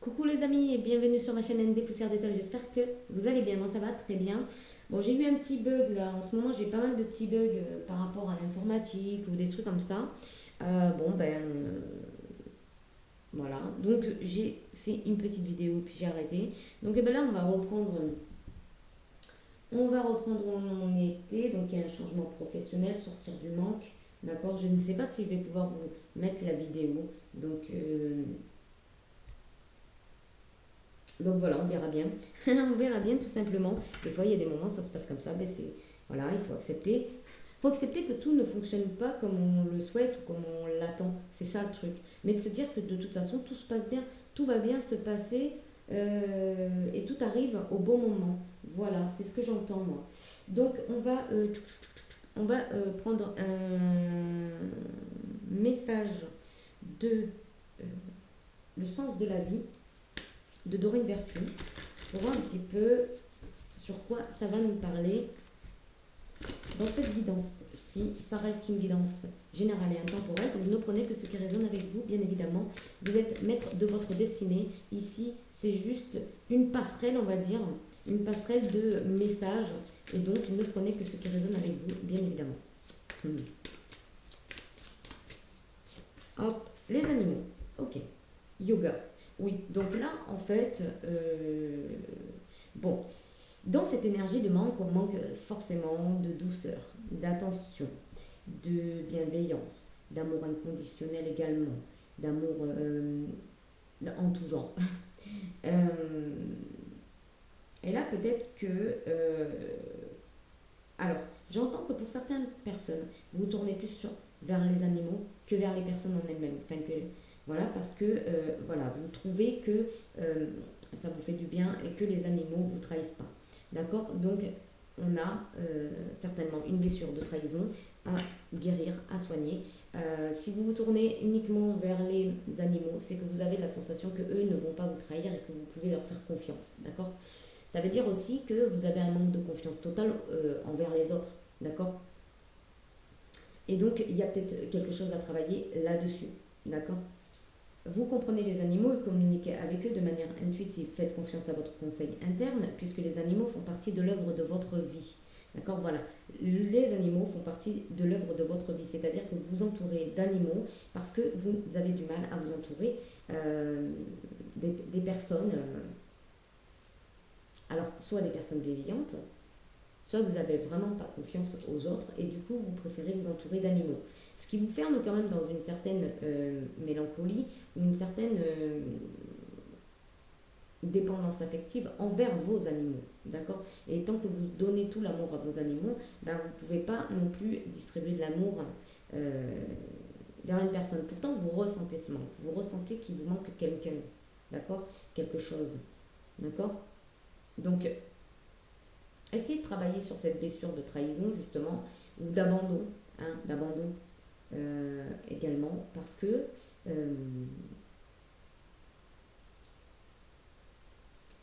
Coucou les amis et bienvenue sur ma chaîne ND Poussière d'étoiles, j'espère que vous allez bien, moi ça va très bien. Bon, j'ai eu un petit bug là, en ce moment j'ai pas mal de petits bugs par rapport à l'informatique ou des trucs comme ça. Bon ben voilà, donc j'ai fait une petite vidéo puis j'ai arrêté. Donc ben là on va reprendre où on était, donc il y a un changement professionnel, sortir du manque, d'accord. Je ne sais pas si je vais pouvoir vous mettre la vidéo, donc voilà, on verra bien. On verra bien tout simplement. Des fois, il y a des moments, ça se passe comme ça. Mais c'est voilà, il faut accepter. Il faut accepter que tout ne fonctionne pas comme on le souhaite ou comme on l'attend. C'est ça le truc. Mais de se dire que de toute façon, tout se passe bien, tout va bien se passer et tout arrive au bon moment. Voilà, c'est ce que j'entends moi. Donc on va prendre un message de le sens de la vie de Dorine Vertu pour voir un petit peu sur quoi ça va nous parler dans cette guidance. Si ça reste une guidance générale et intemporelle, donc ne prenez que ce qui résonne avec vous, bien évidemment. Vous êtes maître de votre destinée. Ici, c'est juste une passerelle, on va dire, une passerelle de messages. Et donc, ne prenez que ce qui résonne avec vous, bien évidemment. Hop, les animaux. Ok. Yoga. Oui, donc là, en fait, bon, dans cette énergie de manque, on manque forcément de douceur, d'attention, de bienveillance, d'amour inconditionnel également, d'amour en tout genre. Euh, et là, peut-être que... alors, j'entends que pour certaines personnes, vous vous tournez plus vers les animaux que vers les personnes en elles-mêmes. Enfin, voilà, parce que voilà, vous trouvez que ça vous fait du bien et que les animaux ne vous trahissent pas. D'accord. Donc, on a certainement une blessure de trahison à guérir, à soigner. Si vous vous tournez uniquement vers les animaux, c'est que vous avez la sensation que eux ne vont pas vous trahir et que vous pouvez leur faire confiance. D'accord. Ça veut dire aussi que vous avez un manque de confiance totale envers les autres. D'accord. Et donc, il y a peut-être quelque chose à travailler là-dessus. D'accord. Vous comprenez les animaux et communiquez avec eux de manière intuitive. Faites confiance à votre conseil interne, puisque les animaux font partie de l'œuvre de votre vie. D'accord. Voilà. Les animaux font partie de l'œuvre de votre vie. C'est-à-dire que vous vous entourez d'animaux parce que vous avez du mal à vous entourer des personnes. Alors, soit des personnes bienveillantes, soit vous n'avez vraiment pas confiance aux autres et du coup vous préférez vous entourer d'animaux. Ce qui vous ferme quand même dans une certaine mélancolie ou une certaine dépendance affective envers vos animaux. D'accord. Et tant que vous donnez tout l'amour à vos animaux, ben, vous ne pouvez pas non plus distribuer de l'amour vers une personne. Pourtant, vous ressentez ce manque. Vous ressentez qu'il vous manque quelqu'un. D'accord. Quelque chose. D'accord. Donc, essayez de travailler sur cette blessure de trahison, justement, ou d'abandon, hein, d'abandon également, parce que euh,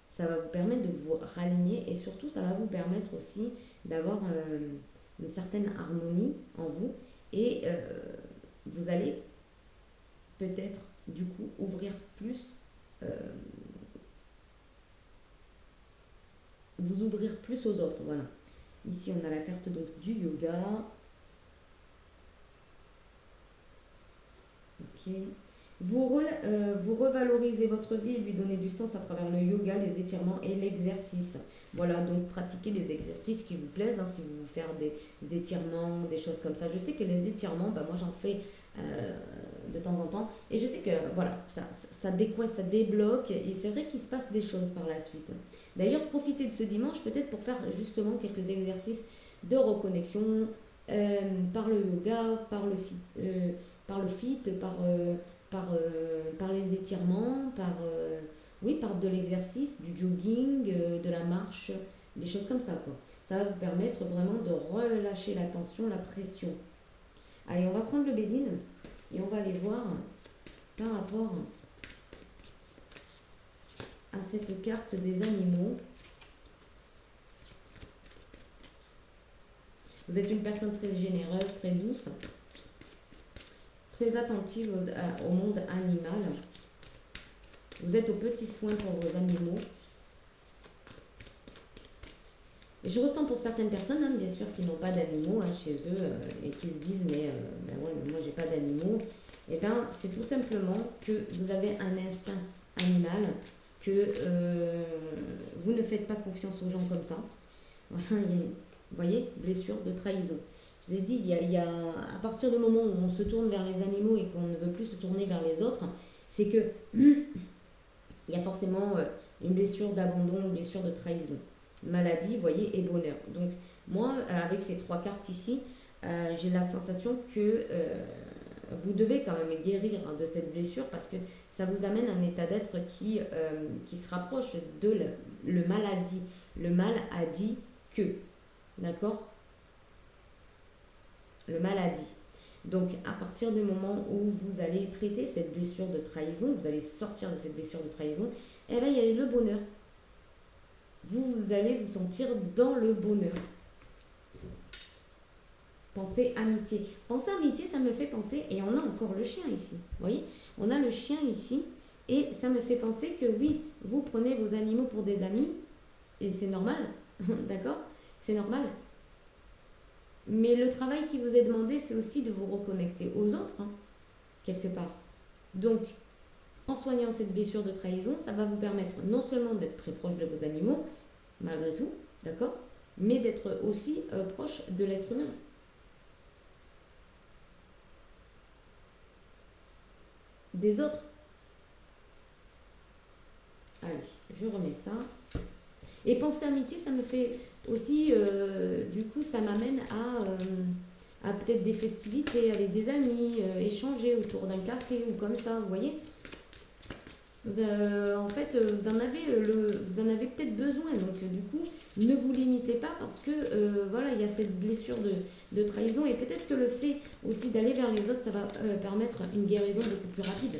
ça va vous permettre de vous raligner et surtout, ça va vous permettre aussi d'avoir une certaine harmonie en vous et vous allez peut-être, du coup, ouvrir plus, euh, vous ouvrir plus aux autres, voilà. Ici, on a la carte donc du yoga. Ok. Vous revalorisez votre vie et lui donnez du sens à travers le yoga, les étirements et l'exercice. Voilà, donc pratiquez les exercices qui vous plaisent, hein, si vous voulez faire des étirements, des choses comme ça. Je sais que les étirements, bah, moi j'en fais de temps en temps. Et je sais que voilà, ça décoiffe, ça débloque. Et c'est vrai qu'il se passe des choses par la suite. D'ailleurs, profitez de ce dimanche peut-être pour faire justement quelques exercices de reconnexion euh, par le yoga, par le fit, par les étirements, oui, par de l'exercice, du jogging, de la marche, des choses comme ça, quoi. Ça va vous permettre vraiment de relâcher la tension, la pression. Allez, on va prendre le bédine et on va aller voir par rapport à cette carte des animaux. Vous êtes une personne très généreuse, très douce, très attentive au monde animal. Vous êtes aux petits soins pour vos animaux. Je ressens pour certaines personnes, hein, bien sûr, qui n'ont pas d'animaux hein, chez eux et qui se disent mais ben ouais, mais moi j'ai pas d'animaux. Et bien c'est tout simplement que vous avez un instinct animal, que vous ne faites pas confiance aux gens comme ça. Voilà, vous voyez, blessure de trahison. Je vous ai dit, à partir du moment où on se tourne vers les animaux et qu'on ne veut plus se tourner vers les autres, c'est que il y a forcément une blessure d'abandon, une blessure de trahison. Maladie, vous voyez, et bonheur. Donc, moi, avec ces trois cartes ici, j'ai la sensation que vous devez quand même guérir hein, de cette blessure parce que ça vous amène à un état d'être qui se rapproche de le maladie. Le mal a dit que. D'accord? Le mal a dit. Donc, à partir du moment où vous allez traiter cette blessure de trahison, vous allez sortir de cette blessure de trahison, et bien, il y a le bonheur. Vous allez vous sentir dans le bonheur. Pensez amitié. Penser amitié, ça me fait penser, et on a encore le chien ici. Vous voyez? On a le chien ici, et ça me fait penser que oui, vous prenez vos animaux pour des amis, et c'est normal, d'accord? C'est normal. Mais le travail qui vous est demandé, c'est aussi de vous reconnecter aux autres, hein, quelque part. Donc, en soignant cette blessure de trahison, ça va vous permettre non seulement d'être très proche de vos animaux, malgré tout, d'accord, mais d'être aussi proche de l'être humain. Des autres. Allez, je remets ça. Et penser amitié, ça me fait aussi, du coup, ça m'amène à peut-être des festivités avec des amis, échanger autour d'un café ou comme ça, vous voyez. En fait, vous en avez peut-être besoin. Donc, du coup, ne vous limitez pas parce que, voilà, il y a cette blessure de trahison. Et peut-être que le fait aussi d'aller vers les autres, ça va permettre une guérison beaucoup plus rapide.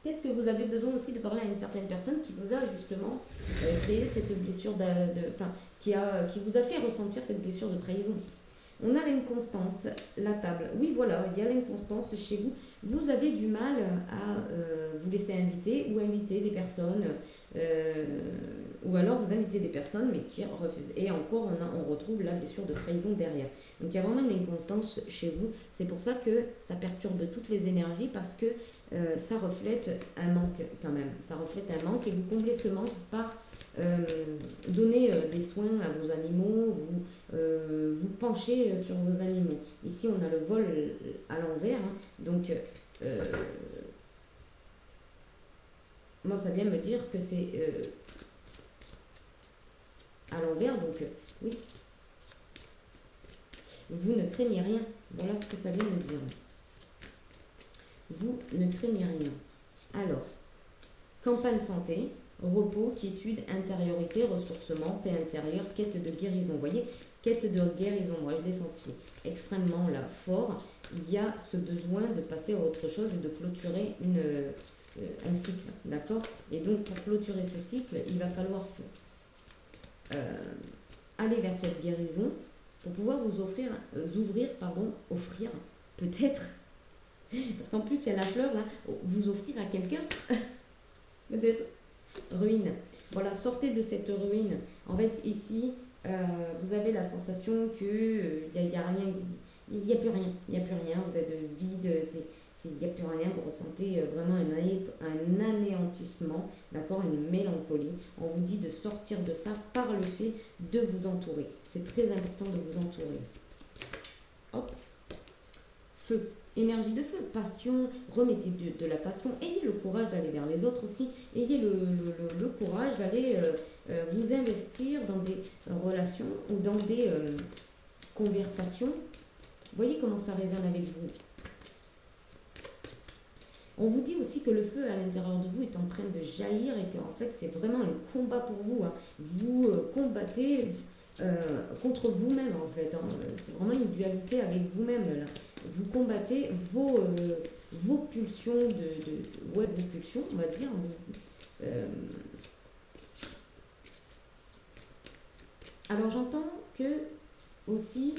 Peut-être que vous avez besoin aussi de parler à une certaine personne qui vous a justement créé cette blessure qui vous a fait ressentir cette blessure de trahison. On a l'inconstance, la table. Oui, voilà, il y a l'inconstance chez vous. Vous avez du mal à vous laisser inviter ou inviter des personnes, ou alors vous invitez des personnes mais qui refusent. Et encore, on retrouve la blessure de trahison derrière. Donc il y a vraiment une inconstance chez vous. C'est pour ça que ça perturbe toutes les énergies parce que ça reflète un manque quand même. Ça reflète un manque et vous comblez ce manque par donner des soins à vos animaux, vous penchez sur vos animaux. Ici, on a le vol à l'envers, hein, donc moi, ça vient me dire que c'est à l'envers, donc oui, vous ne craignez rien. Voilà ce que ça vient me dire. Vous ne craignez rien. Alors, campagne santé, repos, quiétude, intériorité, ressourcement, paix intérieure, quête de guérison. Vous voyez, quête de guérison, moi je l'ai senti extrêmement là, fort. Il y a ce besoin de passer à autre chose et de clôturer un cycle, d'accord? Et donc pour clôturer ce cycle, il va falloir aller vers cette guérison pour pouvoir vous offrir peut-être, parce qu'en plus il y a la fleur là, vous offrir à quelqu'un, peut-être, ruine. Voilà, sortez de cette ruine. En fait, ici, vous avez la sensation que il y a rien, il n'y a plus rien, il n'y a plus rien. Vous êtes vide, il n'y a plus rien. Vous ressentez vraiment un anéantissement, d'accord, une mélancolie. On vous dit de sortir de ça par le fait de vous entourer. C'est très important de vous entourer. Hop, feu. Énergie de feu, passion, remettez de la passion, ayez le courage d'aller vers les autres aussi, ayez le courage d'aller vous investir dans des relations ou dans des conversations. Voyez comment ça résonne avec vous. On vous dit aussi que le feu à l'intérieur de vous est en train de jaillir et qu'en fait c'est vraiment un combat pour vous. Hein. Vous combattez contre vous-même en fait. Hein. C'est vraiment une dualité avec vous-même là. Vous combattez vos pulsions vos pulsions, on va dire. Alors j'entends que aussi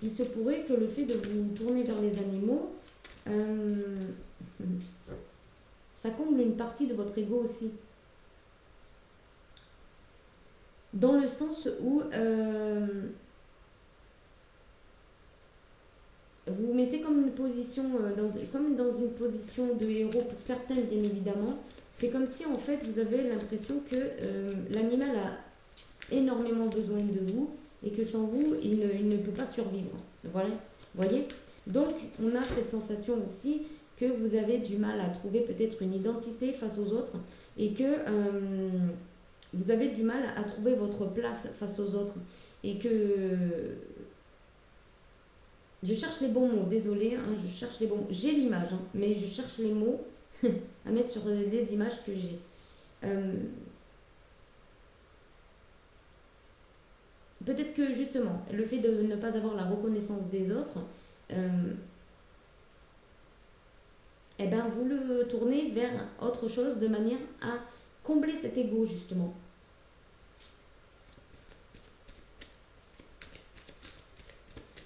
il se pourrait que le fait de vous tourner vers les animaux comble une partie de votre ego aussi. Dans le sens où vous vous mettez comme une position, comme dans une position de héros pour certains, bien évidemment. C'est comme si en fait vous avez l'impression que l'animal a énormément besoin de vous et que sans vous, il ne peut pas survivre. Voilà, vous voyez. Donc, on a cette sensation aussi que vous avez du mal à trouver peut-être une identité face aux autres et que vous avez du mal à trouver votre place face aux autres et que je cherche les bons mots, désolé, hein, je cherche les bons mots. J'ai l'image, hein, mais je cherche les mots à mettre sur des images que j'ai. Peut-être que justement, le fait de ne pas avoir la reconnaissance des autres, eh ben, vous le tournez vers autre chose de manière à combler cet ego justement.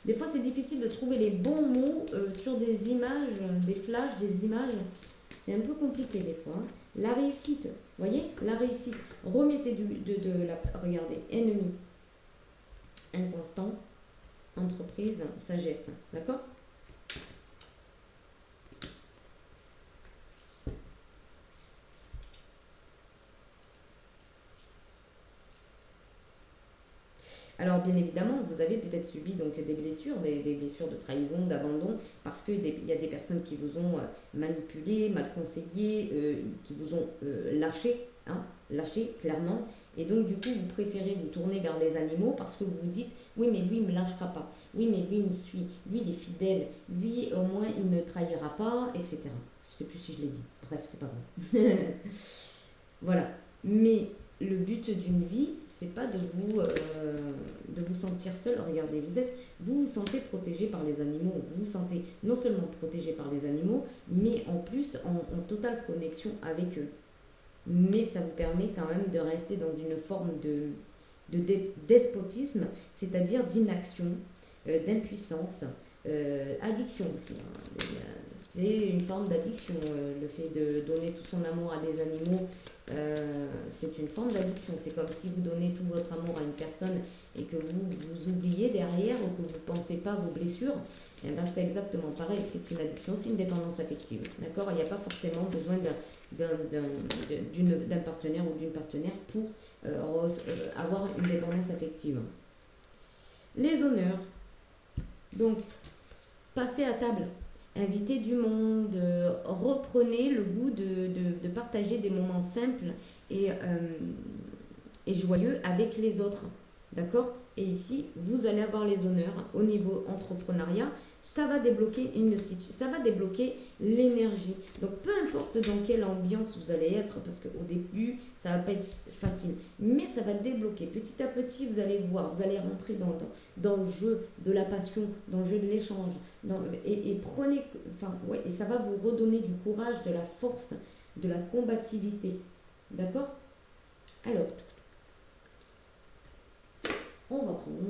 Des fois, c'est difficile de trouver les bons mots sur des images, des flashs, des images. C'est un peu compliqué des fois. Hein. La réussite, vous voyez, la réussite. Remettez de la... Regardez, ennemi, inconstant, entreprise, sagesse. D'accord ? Alors bien évidemment, vous avez peut-être subi donc des blessures, des blessures de trahison, d'abandon, parce qu'il y a des personnes qui vous ont manipulé, mal conseillé, qui vous ont lâché, hein, lâché clairement. Et donc du coup, vous préférez vous tourner vers les animaux parce que vous vous dites, oui mais lui il ne me lâchera pas, oui mais lui il me suit, lui il est fidèle, lui au moins il ne trahira pas, etc. Je ne sais plus si je l'ai dit, bref, c'est pas grave. Voilà. Mais le but d'une vie, c'est pas de vous sentir seul. Regardez, vous vous sentez protégé par les animaux. Vous vous sentez non seulement protégé par les animaux, mais en plus en totale connexion avec eux. Mais ça vous permet quand même de rester dans une forme de despotisme, c'est-à-dire d'inaction, d'impuissance, addiction aussi. Hein. C'est une forme d'addiction, le fait de donner tout son amour à des animaux. C'est une forme d'addiction. C'est comme si vous donnez tout votre amour à une personne et que vous oubliez derrière ou que vous ne pensez pas à vos blessures. Et ben c'est exactement pareil. C'est une addiction, c'est une dépendance affective. D'accord ? Il n'y a pas forcément besoin d'un partenaire ou d'une partenaire pour avoir une dépendance affective. Les honneurs. Donc, passez à table. Invitez du monde, reprenez le goût de partager des moments simples et joyeux avec les autres. D'accord ? Et ici, vous allez avoir les honneurs au niveau entrepreneuriat. Ça va débloquer l'énergie. Donc, peu importe dans quelle ambiance vous allez être, parce qu'au début, ça ne va pas être facile. Mais ça va débloquer. Petit à petit, vous allez voir, vous allez rentrer dans le jeu de la passion, dans le jeu de l'échange. Et prenez, et ça va vous redonner du courage, de la force, de la combativité. D'accord ? Alors, on va prendre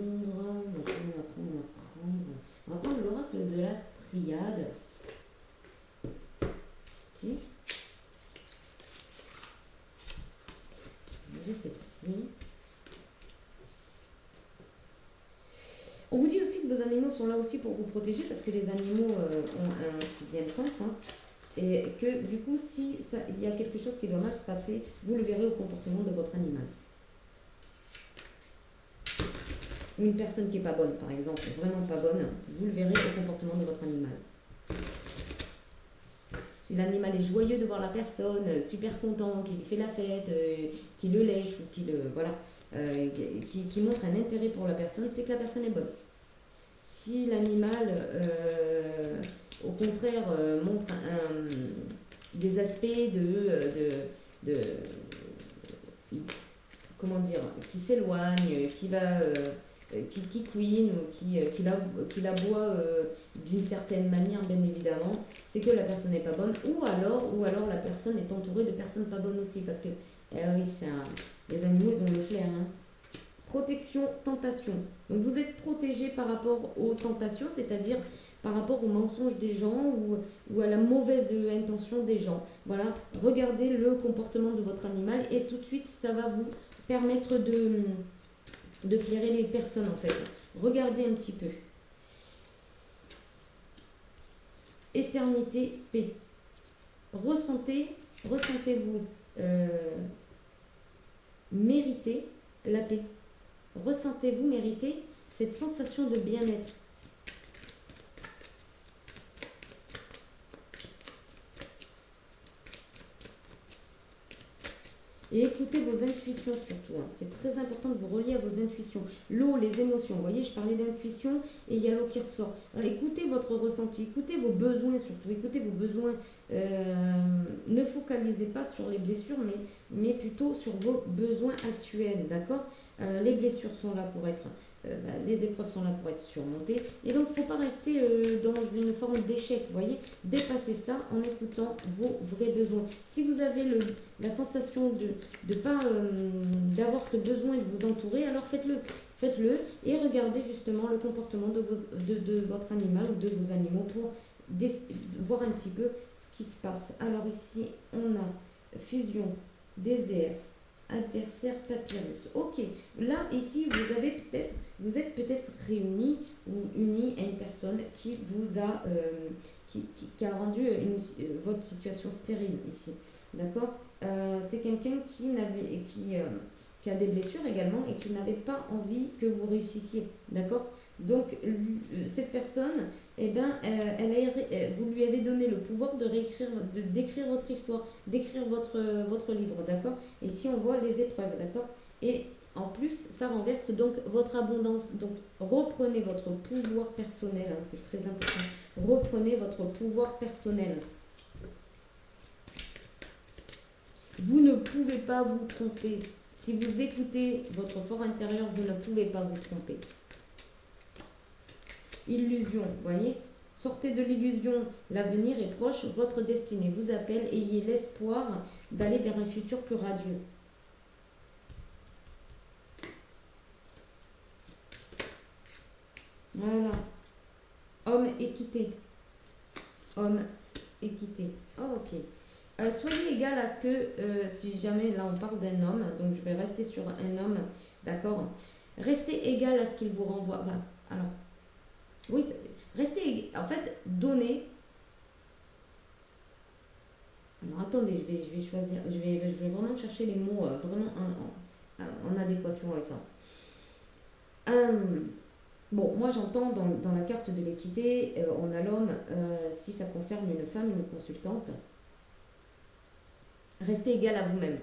l'oracle de la triade. Ok. J'ai celle-ci. On vous dit aussi que vos animaux sont là aussi pour vous protéger parce que les animaux ont un sixième sens. Hein, et que du coup, si il y a quelque chose qui doit mal se passer, vous le verrez au comportement de votre animal. Une personne qui n'est pas bonne, par exemple, vraiment pas bonne, vous le verrez au comportement de votre animal. Si l'animal est joyeux de voir la personne, super content, qui lui fait la fête, qui le lèche ou qui montre un intérêt pour la personne, c'est que la personne est bonne. Si l'animal, au contraire, montre des aspects comment dire, qui s'éloigne, qui couine ou qui l'aboie d'une certaine manière, bien évidemment, c'est que la personne n'est pas bonne, ou alors la personne est entourée de personnes pas bonnes aussi, parce que oui, les animaux, ils ont le flair. Hein. Protection, tentation. Donc vous êtes protégé par rapport aux tentations, c'est-à-dire par rapport aux mensonges des gens ou à la mauvaise intention des gens. Voilà, regardez le comportement de votre animal et tout de suite, ça va vous permettre de flairer les personnes en fait. Regardez un petit peu. Éternité, paix. Ressentez-vous mériter la paix. Ressentez-vous mériter cette sensation de bien-être. Et écoutez vos intuitions surtout. C'est très important de vous relier à vos intuitions. L'eau, les émotions. Vous voyez, je parlais d'intuition et il y a l'eau qui ressort. Alors, écoutez votre ressenti. Écoutez vos besoins surtout. Écoutez vos besoins. Ne focalisez pas sur les blessures, mais plutôt sur vos besoins actuels. D'accord. Les blessures sont là pour être... les épreuves sont là pour être surmontées. Et donc, il ne faut pas rester dans une forme d'échec. Vous voyez, dépassez ça en écoutant vos vrais besoins. Si vous avez la sensation d'avoir ce besoin de vous entourer, alors faites-le. Faites-le et regardez justement le comportement de votre animal ou de vos animaux pour voir un petit peu ce qui se passe. Alors ici, on a fusion, désert, adversaire, papyrus. Ok, là ici vous êtes peut-être réunis ou unis à une personne qui vous a qui a rendu votre situation stérile ici. D'accord. C'est quelqu'un qui a des blessures également et qui n'avait pas envie que vous réussissiez. D'accord. Donc cette personne, eh ben, vous lui avez donné le pouvoir d'écrire votre histoire, d'écrire votre livre, d'accord. Et si on voit les épreuves, d'accord. Et en plus, ça renverse donc votre abondance. Donc reprenez votre pouvoir personnel, hein, c'est très important. Reprenez votre pouvoir personnel. Vous ne pouvez pas vous tromper. Si vous écoutez votre fort intérieur, vous ne pouvez pas vous tromper. Illusion, voyez. Sortez de l'illusion, l'avenir est proche, votre destinée vous appelle, ayez l'espoir d'aller vers un futur plus radieux. Voilà. Homme équité. Homme équité. Oh, ok. Soyez égal à ce que, si jamais là on parle d'un homme, donc je vais rester sur un homme, d'accord. Restez égal à ce qu'il vous renvoie. Ben, alors, oui, restez, en fait, donnez. Alors attendez, je vais choisir, je vais vraiment chercher les mots vraiment en adéquation avec ça. Bon, moi j'entends dans la carte de l'équité, on a l'homme, si ça concerne une femme, une consultante, restez égal à vous-même.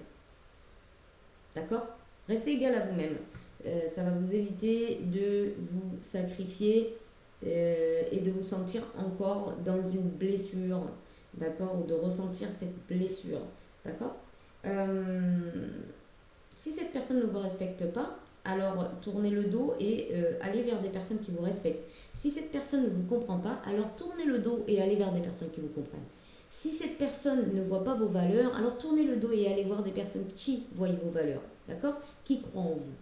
D'accord. Restez égal à vous-même. Ça va vous éviter de vous sacrifier et de vous sentir encore dans une blessure, d'accord, ou de ressentir cette blessure, d'accord. Si cette personne ne vous respecte pas, alors tournez le dos et allez vers des personnes qui vous respectent. Si cette personne ne vous comprend pas, alors tournez le dos et allez vers des personnes qui vous comprennent. Si cette personne ne voit pas vos valeurs, alors tournez le dos et allez voir des personnes qui voient vos valeurs, d'accord, qui croient en vous.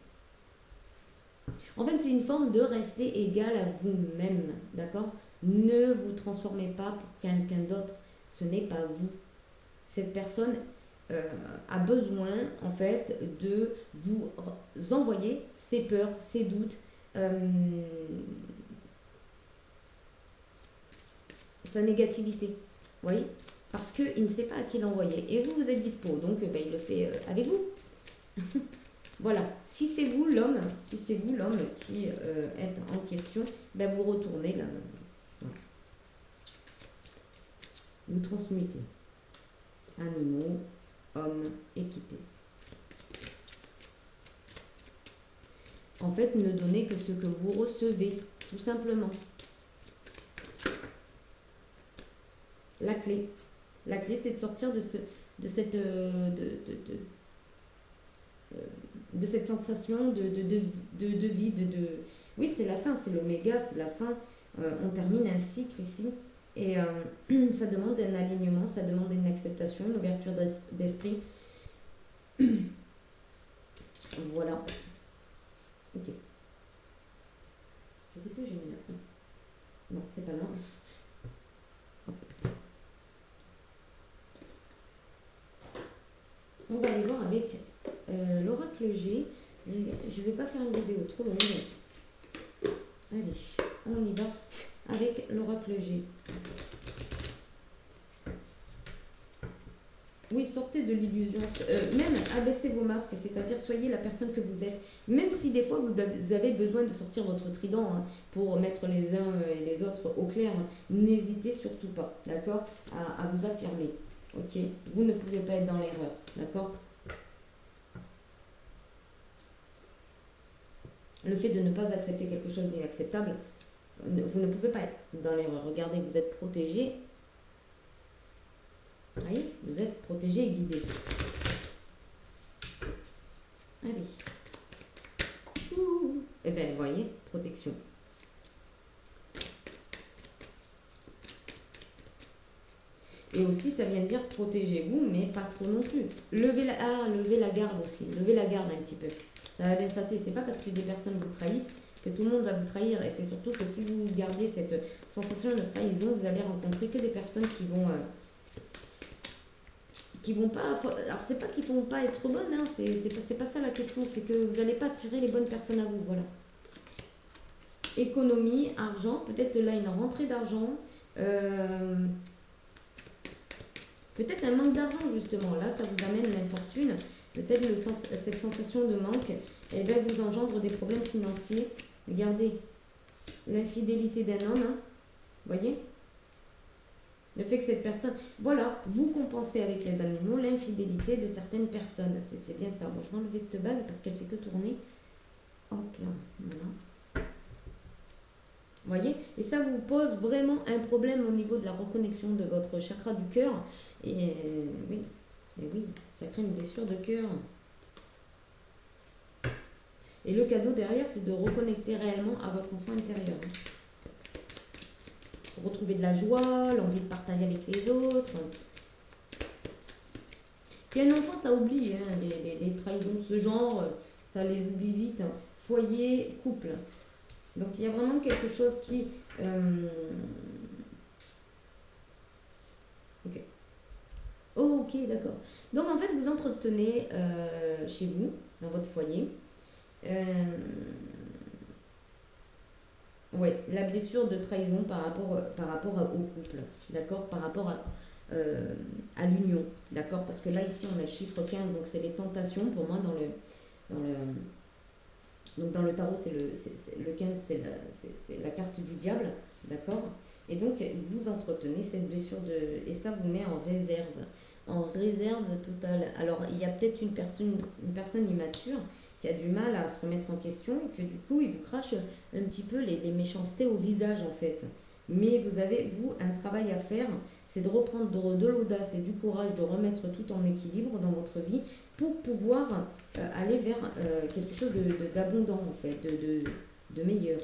En fait, c'est une forme de rester égal à vous-même, d'accord. Ne vous transformez pas pour quelqu'un d'autre, ce n'est pas vous. Cette personne a besoin, en fait, de vous envoyer ses peurs, ses doutes, sa négativité, vous voyez, parce qu'il ne sait pas à qui l'envoyer. Et vous, vous êtes dispo, donc il le fait avec vous. Voilà, si c'est vous l'homme, qui est en question, ben vous retournez là. Voilà. Vous transmutez. Animaux, hommes, équité. En fait, ne donnez que ce que vous recevez, tout simplement. La clé, c'est de sortir de cette sensation de vide. Oui, c'est la fin, c'est l'oméga, c'est la fin. On termine un cycle ici. Et ça demande un alignement, ça demande une acceptation, une ouverture d'esprit. Voilà. Ok. Je sais plus, j'ai mis là. Non, c'est pas là. On va aller voir avec l'oracle G. Je ne vais pas faire une vidéo trop longue. Allez, on y va avec l'oracle G. Oui, sortez de l'illusion. Même abaissez vos masques, c'est-à-dire soyez la personne que vous êtes. Même si des fois vous avez besoin de sortir votre trident hein, pour mettre les uns et les autres au clair, hein, n'hésitez surtout pas, d'accord, à vous affirmer. Ok, vous ne pouvez pas être dans l'erreur, d'accord. Le fait de ne pas accepter quelque chose d'inacceptable, vous ne pouvez pas être dans l'erreur. Regardez, vous êtes protégé. Oui, vous êtes protégé et guidé. Allez. Ouh. Eh bien, vous voyez, protection. Et aussi, ça vient dire protégez-vous, mais pas trop non plus. Levez la garde aussi. Levez la garde un petit peu. Ça va bien se passer. C'est pas parce que des personnes vous trahissent que tout le monde va vous trahir. Et c'est surtout que si vous gardez cette sensation de trahison, vous allez rencontrer que des personnes qui vont pas. Alors, c'est pas qu'ils vont pas être bonnes, hein, c'est pas ça la question. C'est que vous n'allez pas attirer les bonnes personnes à vous. Voilà. Économie, argent. Peut-être là, une rentrée d'argent. Peut-être un manque d'argent, justement. Là, ça vous amène l'infortune. Peut-être cette sensation de manque vous engendre des problèmes financiers. Regardez, l'infidélité d'un homme. Hein, voyez, le fait que cette personne... Voilà, vous compensez avec les animaux l'infidélité de certaines personnes. C'est bien ça. Bon, je vais enlever cette bague parce qu'elle fait que tourner. Hop là, voilà. Voyez, et ça vous pose vraiment un problème au niveau de la reconnexion de votre chakra du cœur. Et oui, ça crée une blessure de cœur. Et le cadeau derrière, c'est de reconnecter réellement à votre enfant intérieur. Retrouver de la joie, l'envie de partager avec les autres. Puis un enfant, ça oublie, hein, les trahisons de ce genre, ça les oublie vite. Hein. Foyer, couple. Donc il y a vraiment quelque chose qui... Ok. Oh, ok, d'accord. Donc en fait, vous entretenez chez vous, dans votre foyer, ouais, la blessure de trahison par rapport au couple, d'accord, par rapport à l'union, d'accord, parce que là ici on a le chiffre 15, donc c'est les tentations pour moi donc dans le tarot le 15 c'est la carte du diable, d'accord, et donc vous entretenez cette blessure et ça vous met en réserve totale. Alors il y a peut-être une personne immature qui a du mal à se remettre en question et que du coup il vous crache un petit peu les méchancetés au visage en fait. Mais vous avez, vous, un travail à faire, c'est de reprendre de l'audace et du courage, de remettre tout en équilibre dans votre vie pour pouvoir aller vers quelque chose d'abondant en fait, de meilleur.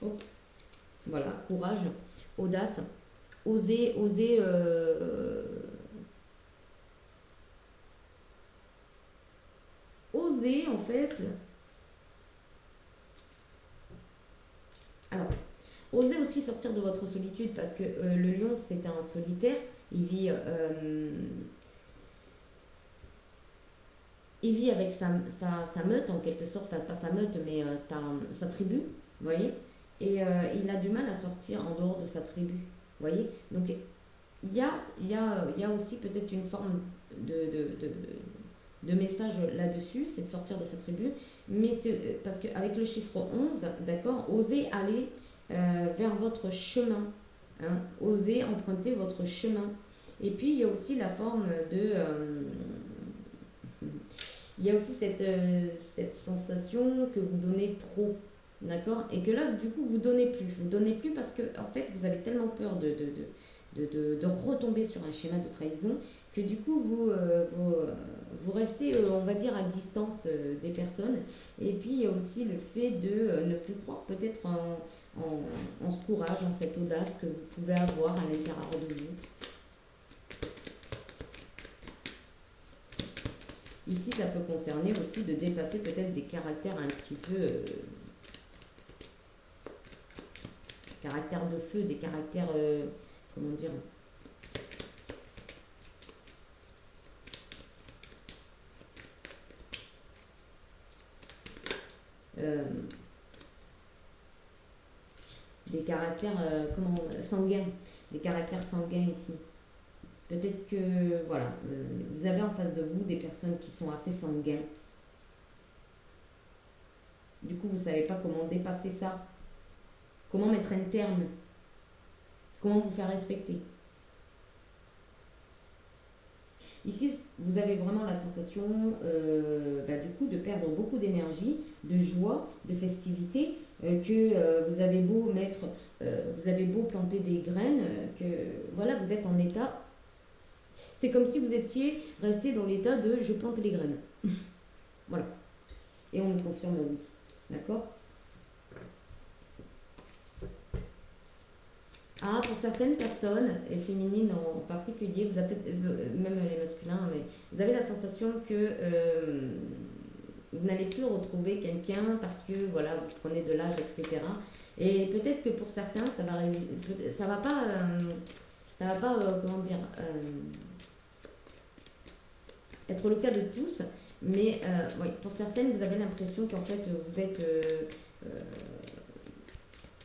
Oh. Voilà, courage, audace, oser en fait. Alors, osez aussi sortir de votre solitude parce que le lion c'est un solitaire, il vit avec sa meute en quelque sorte, enfin pas sa meute mais sa tribu, vous voyez, et il a du mal à sortir en dehors de sa tribu, vous voyez, donc il y a aussi peut-être une forme de message là-dessus, c'est de sortir de sa tribu, mais c'est parce qu'avec le chiffre 11, d'accord, osez aller vers votre chemin, hein, osez emprunter votre chemin. Et puis il y a aussi la forme de... il y a aussi cette sensation que vous donnez trop, d'accord, et que là, du coup, vous donnez plus. Vous donnez plus parce que, en fait, vous avez tellement peur de retomber sur un schéma de trahison que du coup vous restez on va dire à distance des personnes, et puis il y a aussi le fait de ne plus croire peut-être en ce courage, en cette audace que vous pouvez avoir à l'intérieur de vous. Ici, ça peut concerner aussi de dépasser peut-être des caractères un petit peu... caractères de feu, des caractères... comment dire, euh, des caractères sanguins, des caractères sanguins ici. Peut-être que voilà, vous avez en face de vous des personnes qui sont assez sanguines. Du coup, vous ne savez pas comment dépasser ça, comment mettre un terme, comment vous faire respecter. Ici, vous avez vraiment la sensation du coup de perdre beaucoup d'énergie, de joie, de festivité, vous avez beau mettre, vous avez beau planter des graines, que voilà, vous êtes en état. C'est comme si vous étiez resté dans l'état de je plante les graines. Voilà. Et on me confirme oui. D'accord? Ah, pour certaines personnes, et féminines en particulier, vous avez, même les masculins, mais vous avez la sensation que vous n'allez plus retrouver quelqu'un parce que voilà, vous prenez de l'âge, etc. Et peut-être que pour certains, ça va pas, comment dire, être le cas de tous, mais oui, pour certaines, vous avez l'impression qu'en fait, euh,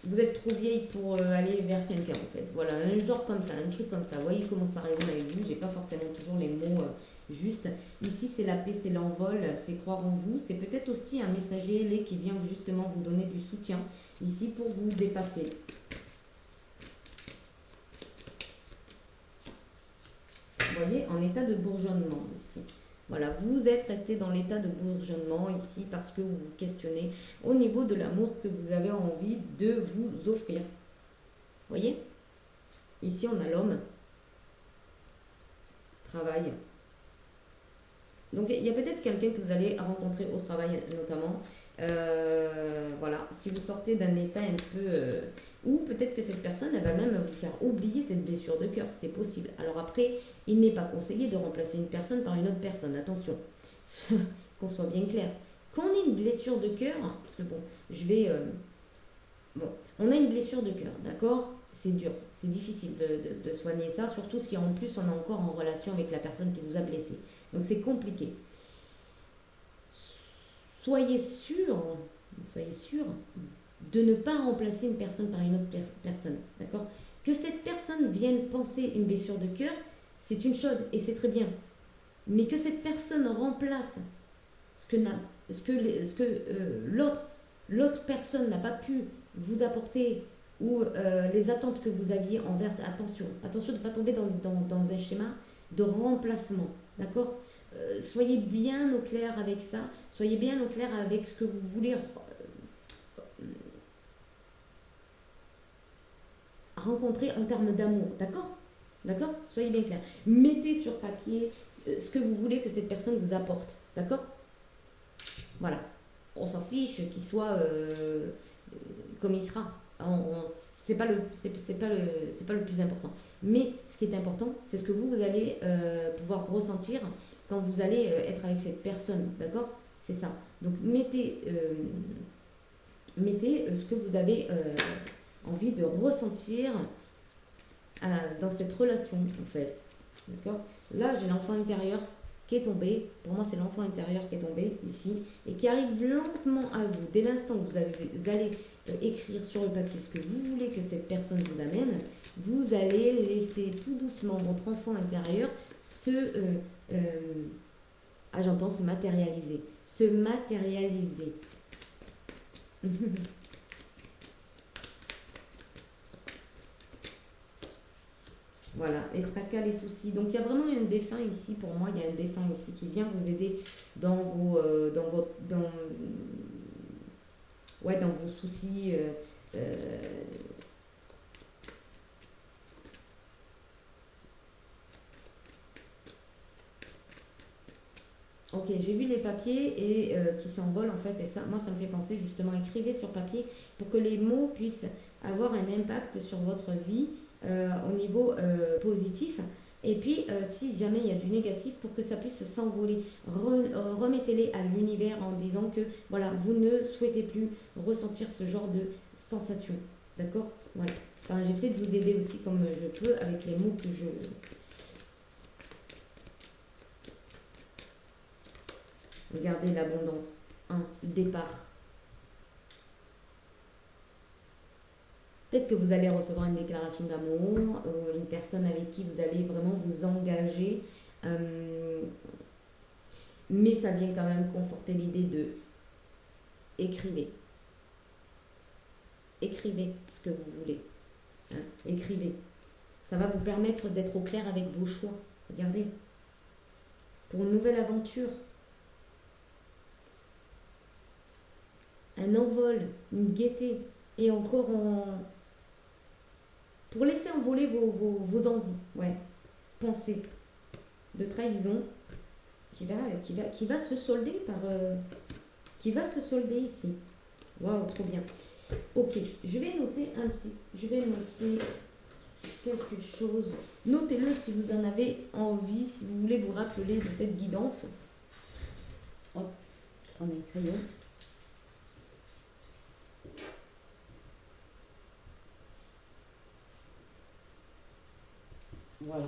vous êtes trop vieille pour aller vers quelqu'un en fait. Voilà, un genre comme ça, un truc comme ça. Vous voyez comment ça résonne avec vous. J'ai pas forcément toujours les mots justes. Ici, c'est la paix, c'est l'envol, c'est croire en vous. C'est peut-être aussi un messager ailé qui vient justement vous donner du soutien ici pour vous dépasser. Vous voyez, en état de bourgeonnement ici. Voilà, vous êtes resté dans l'état de bourgeonnement ici parce que vous vous questionnez au niveau de l'amour que vous avez envie de vous offrir. Vous voyez? Ici, on a l'homme, travail. Donc, il y a peut-être quelqu'un que vous allez rencontrer au travail, notamment. Voilà, si vous sortez d'un état un peu... ou peut-être que cette personne, elle va même vous faire oublier cette blessure de cœur. C'est possible. Alors après, il n'est pas conseillé de remplacer une personne par une autre personne. Attention, qu'on soit bien clair. Quand on a une blessure de cœur, parce que bon, bon, on a une blessure de cœur, d'accord? C'est dur, c'est difficile de soigner ça, surtout si en plus on est encore en relation avec la personne qui vous a blessé. Donc c'est compliqué. Soyez sûr, soyez sûr de ne pas remplacer une personne par une autre personne, d'accord? Que cette personne vienne penser une blessure de cœur, c'est une chose et c'est très bien. Mais que cette personne remplace l'autre personne n'a pas pu vous apporter ou les attentes que vous aviez envers... Attention de ne pas tomber dans un schéma de remplacement, d'accord? Soyez bien au clair avec ça, soyez bien au clair avec ce que vous voulez rencontrer en termes d'amour, d'accord? D'accord? Soyez bien clair. Mettez sur papier ce que vous voulez que cette personne vous apporte, d'accord? Voilà. On s'en fiche qu'il soit comme il sera. C'est pas le plus important. Mais ce qui est important, c'est ce que vous allez pouvoir ressentir quand vous allez être avec cette personne, d'accord? C'est ça. Donc mettez ce que vous avez envie de ressentir dans cette relation, en fait. D'accord? Là, j'ai l'enfant intérieur qui est tombé. Pour moi, c'est l'enfant intérieur qui est tombé ici et qui arrive lentement à vous. Dès l'instant que vous allez écrire sur le papier ce que vous voulez que cette personne vous amène, vous allez laisser tout doucement votre enfant intérieur j'entends se matérialiser. Se matérialiser. Voilà, les tracas, les soucis. Donc il y a vraiment un défunt ici, pour moi, il y a un défunt ici qui vient vous aider dans dans vos soucis. Ok, j'ai vu les papiers et qui s'envolent en fait, et ça, moi ça me fait penser justement, écrivez sur papier pour que les mots puissent avoir un impact sur votre vie au niveau positif. Et puis, si jamais il y a du négatif, pour que ça puisse s'envoler, remettez-les à l'univers en disant que voilà, vous ne souhaitez plus ressentir ce genre de sensation. D'accord? Voilà. Enfin, j'essaie de vous aider aussi comme je peux avec les mots que je... Regardez l'abondance. Départ. Peut-être que vous allez recevoir une déclaration d'amour ou une personne avec qui vous allez vraiment vous engager. Mais ça vient quand même conforter l'idée de écrivez. Écrivez ce que vous voulez. Hein, écrivez. Ça va vous permettre d'être au clair avec vos choix. Regardez. Pour une nouvelle aventure. Un envol, une gaieté. Et encore pour laisser envoler vos envies. Ouais. Pensez. De trahison qui va se solder par... qui va se solder ici. Waouh, trop bien. Ok, je vais noter quelque chose. Notez-le si vous en avez envie, si vous voulez vous rappeler de cette guidance. Hop, je prends mes crayons. Voilà.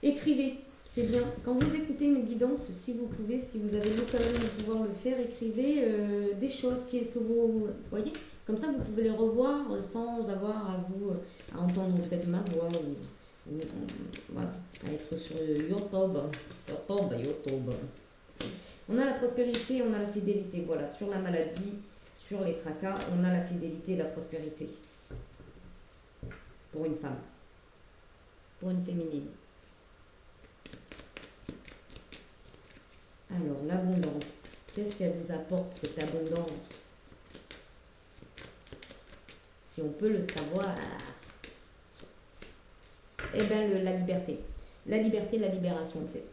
Écrivez, c'est bien. Quand vous écoutez une guidance, si vous pouvez, si vous avez l'occasion de pouvoir le faire, écrivez des choses que vous voyez. Comme ça, vous pouvez les revoir sans avoir à vous à entendre peut-être ma voix ou voilà, à être sur YouTube. On a la prospérité, on a la fidélité. Voilà, sur la maladie, sur les tracas, on a la fidélité et la prospérité. Pour une femme, pour une féminine. Alors, l'abondance. Qu'est-ce qu'elle vous apporte, cette abondance? Si on peut le savoir. Eh bien, la liberté. La liberté, la libération, en fait.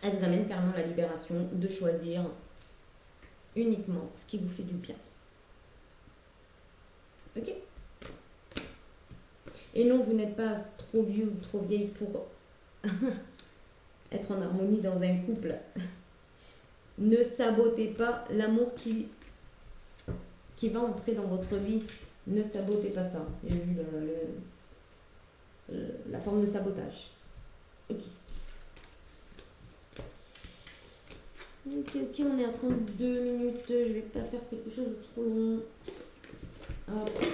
Elle vous amène carrément la libération de choisir uniquement ce qui vous fait du bien. Ok? Et non, vous n'êtes pas trop vieux ou trop vieille pour être en harmonie dans un couple. Ne sabotez pas l'amour qui va entrer dans votre vie. Ne sabotez pas ça. J'ai vu la forme de sabotage. Ok. Ok, on est à 32 minutes. Je vais pas faire quelque chose de trop long. Hop.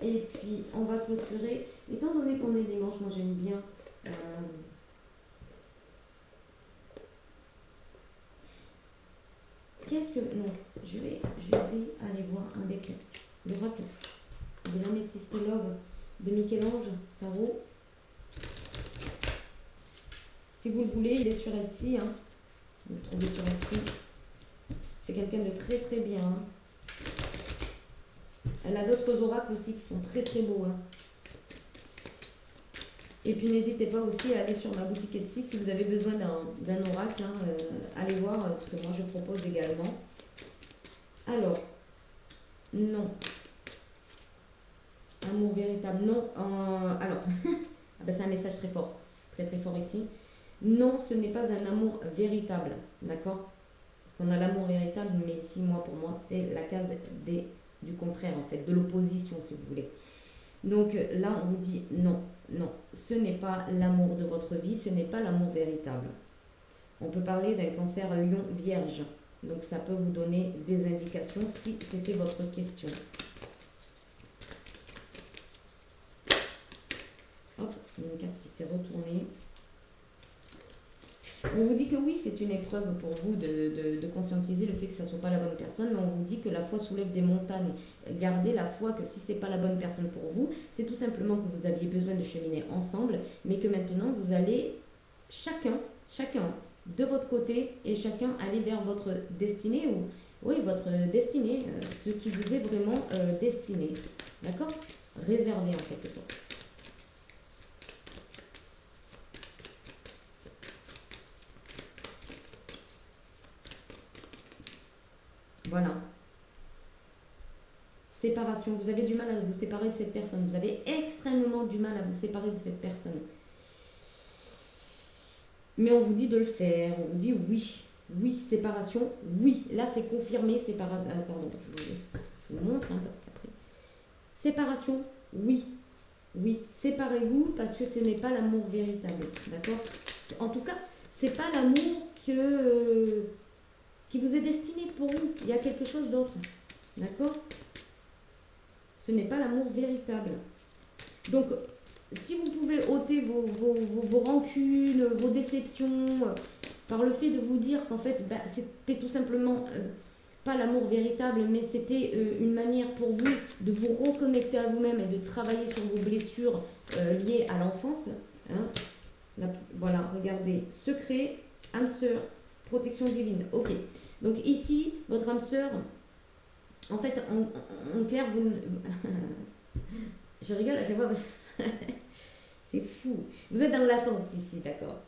Et puis, on va clôturer. Étant donné qu'on est dimanche, moi j'aime bien... Qu'est-ce que... Non, je vais aller voir avec l'oracle de l'améthyste love de Michel-Ange Tarot. Si vous le voulez, il est sur Etsy. Hein. Vous le trouvez sur Etsy. C'est quelqu'un de très très bien. Hein. Elle a d'autres oracles aussi qui sont très très beaux. Hein. Et puis n'hésitez pas aussi à aller sur ma boutique Etsy si vous avez besoin d'un oracle. Hein, allez voir ce que moi je propose également. Alors, non. Amour véritable, non. Alors, ah ben c'est un message très fort. Très très fort ici. Non, ce n'est pas un amour véritable. D'accord? Parce qu'on a l'amour véritable, mais ici, pour moi, c'est la case du contraire, en fait, de l'opposition, si vous voulez. Donc là, on vous dit non, non, ce n'est pas l'amour de votre vie, ce n'est pas l'amour véritable. On peut parler d'un cancer lion vierge. Donc ça peut vous donner des indications si c'était votre question. Hop, une carte qui s'est retournée. On vous dit que oui, c'est une épreuve pour vous de conscientiser le fait que ça ne soit pas la bonne personne, mais on vous dit que la foi soulève des montagnes. Gardez la foi que si ce n'est pas la bonne personne pour vous, c'est tout simplement que vous aviez besoin de cheminer ensemble, mais que maintenant vous allez chacun de votre côté et chacun aller vers votre destinée, ou oui, votre destinée, ce qui vous est vraiment destiné. D'accord? Réservé en quelque sorte. Voilà. Séparation, vous avez du mal à vous séparer de cette personne. Vous avez extrêmement du mal à vous séparer de cette personne. Mais on vous dit de le faire, on vous dit oui. Oui, séparation, oui. Là, c'est confirmé, séparation. Pardon, je vous montre, hein, parce qu'après. Séparation, oui. Oui, séparez-vous parce que ce n'est pas l'amour véritable. D'accord? En tout cas, c'est pas l'amour qui vous est destiné pour vous. Il y a quelque chose d'autre. D'accord? Ce n'est pas l'amour véritable. Donc, si vous pouvez ôter vos rancunes, vos déceptions, par le fait de vous dire qu'en fait, bah, c'était tout simplement pas l'amour véritable, mais c'était une manière pour vous de vous reconnecter à vous-même et de travailler sur vos blessures liées à l'enfance. Hein. Voilà, regardez, secret, âme sœur, protection divine. Ok, donc ici, votre âme sœur, en fait, en clair, vous... Je rigole à chaque fois parce que c'est fou. Vous êtes dans l'attente ici, d'accord.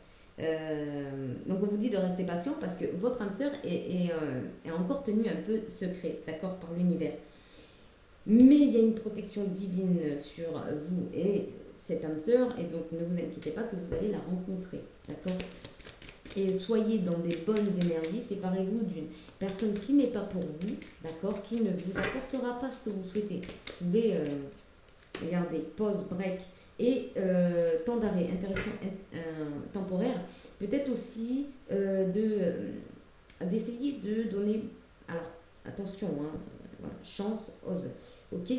Donc on vous dit de rester patient parce que votre âme sœur est encore tenue un peu secret, d'accord, par l'univers. Mais il y a une protection divine sur vous et cette âme sœur, et donc ne vous inquiétez pas que vous allez la rencontrer, d'accord. Et soyez dans des bonnes énergies, séparez-vous d'une personne qui n'est pas pour vous, d'accord, qui ne vous apportera pas ce que vous souhaitez. Vous pouvez, regardez, pause, break, et temps d'arrêt, interruption temporaire, peut-être aussi d'essayer de donner, alors attention, hein, voilà, chance, ose, ok,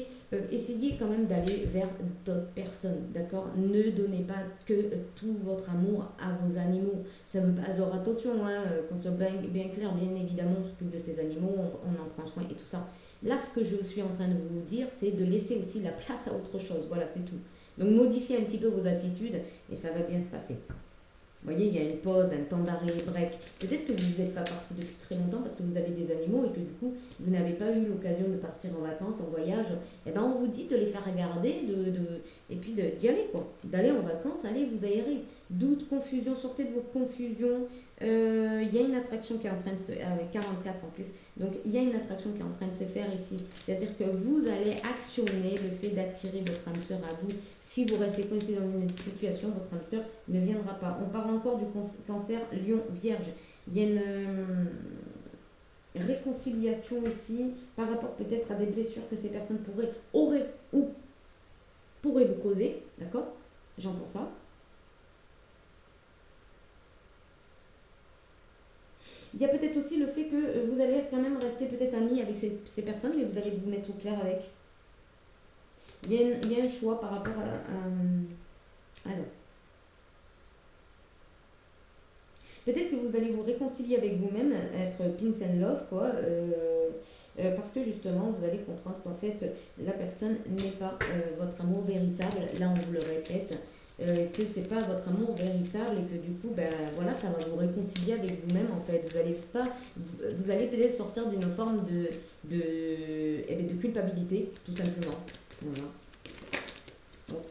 essayez quand même d'aller vers d'autres personnes, d'accord, ne donnez pas que tout votre amour à vos animaux, ça veut pas, alors attention, hein, qu'on soit bien clair, bien évidemment on s'occupe de ces animaux, on en prend soin et tout ça. Là, ce que je suis en train de vous dire, c'est de laisser aussi la place à autre chose, voilà, c'est tout. Donc modifiez un petit peu vos attitudes et ça va bien se passer. Vous voyez, il y a une pause, un temps d'arrêt, break. Peut-être que vous n'êtes pas parti depuis très longtemps parce que vous avez des animaux et que du coup, vous n'avez pas eu l'occasion de partir en vacances, en voyage. Eh ben, on vous dit de les faire regarder et puis d'y aller, quoi. D'aller en vacances, allez vous aérer. Doute, confusion, sortez de vos confusions. Il y a une attraction qui est en train de se... avec 44 en plus. Donc, il y a une attraction qui est en train de se faire ici. C'est-à-dire que vous allez actionner le fait d'attirer votre âme sœur à vous. Si vous restez coincé dans une situation, votre âme sœur ne viendra pas. On parle encore du cancer lion vierge. Il y a une réconciliation ici par rapport peut-être à des blessures que ces personnes auraient ou pourraient vous causer. D'accord? J'entends ça. Il y a peut-être aussi le fait que vous allez quand même rester peut-être amis avec ces personnes, mais vous allez vous mettre au clair avec. Il y a un choix par rapport à alors. Peut-être que vous allez vous réconcilier avec vous-même, être peace and love, quoi, parce que justement, vous allez comprendre qu'en fait, la personne n'est pas votre amour véritable. Là, on vous le répète, que c'est pas votre amour véritable et que du coup, ben voilà, ça va vous réconcilier avec vous-même. En fait, vous allez peut-être sortir d'une forme de culpabilité, tout simplement. Voilà. Bon.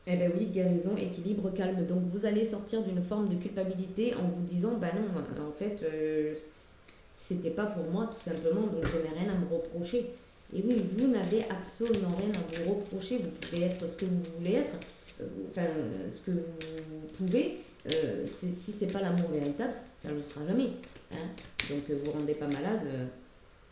Eh bien oui, guérison, équilibre, calme. Donc vous allez sortir d'une forme de culpabilité en vous disant, bah non, en fait, c'était pas pour moi tout simplement, donc je n'ai rien à me reprocher. Et oui, vous n'avez absolument rien à vous reprocher, vous pouvez être ce que vous voulez être, enfin ce que vous pouvez, si c'est pas l'amour véritable, ça ne le sera jamais. Hein. Donc vous rendez pas malade.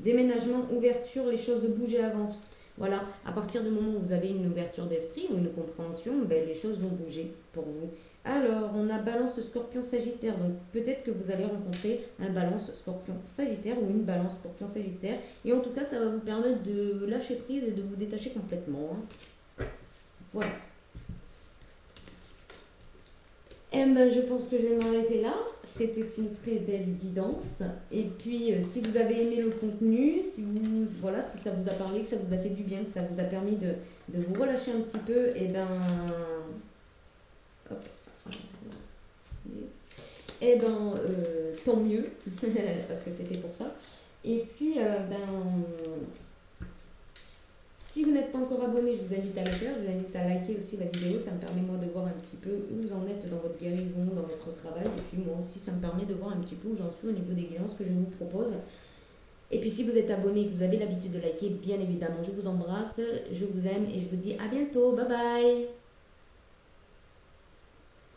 Déménagement, ouverture, les choses bougent et avancent. Voilà, à partir du moment où vous avez une ouverture d'esprit ou une compréhension, ben, les choses vont bouger pour vous. Alors, on a balance scorpion sagittaire, donc peut-être que vous allez rencontrer un balance scorpion sagittaire ou une balance scorpion sagittaire. Et en tout cas, ça va vous permettre de lâcher prise et de vous détacher complètement. Hein. Voilà. Eh ben, je pense que je vais m'arrêter là. C'était une très belle guidance. Et puis, si vous avez aimé le contenu, voilà, si ça vous a parlé, que ça vous a fait du bien, que ça vous a permis de vous relâcher un petit peu, et ben, hop, et ben, tant mieux, parce que c'était pour ça. Et puis, si vous n'êtes pas encore abonné, je vous invite à le faire, je vous invite à liker aussi la vidéo, ça me permet moi de voir un petit peu où vous en êtes dans votre guérison, dans votre travail, et puis moi aussi ça me permet de voir un petit peu où j'en suis au niveau des guidances que je vous propose. Et puis si vous êtes abonné, que vous avez l'habitude de liker, bien évidemment, je vous embrasse, je vous aime et je vous dis à bientôt. Bye bye.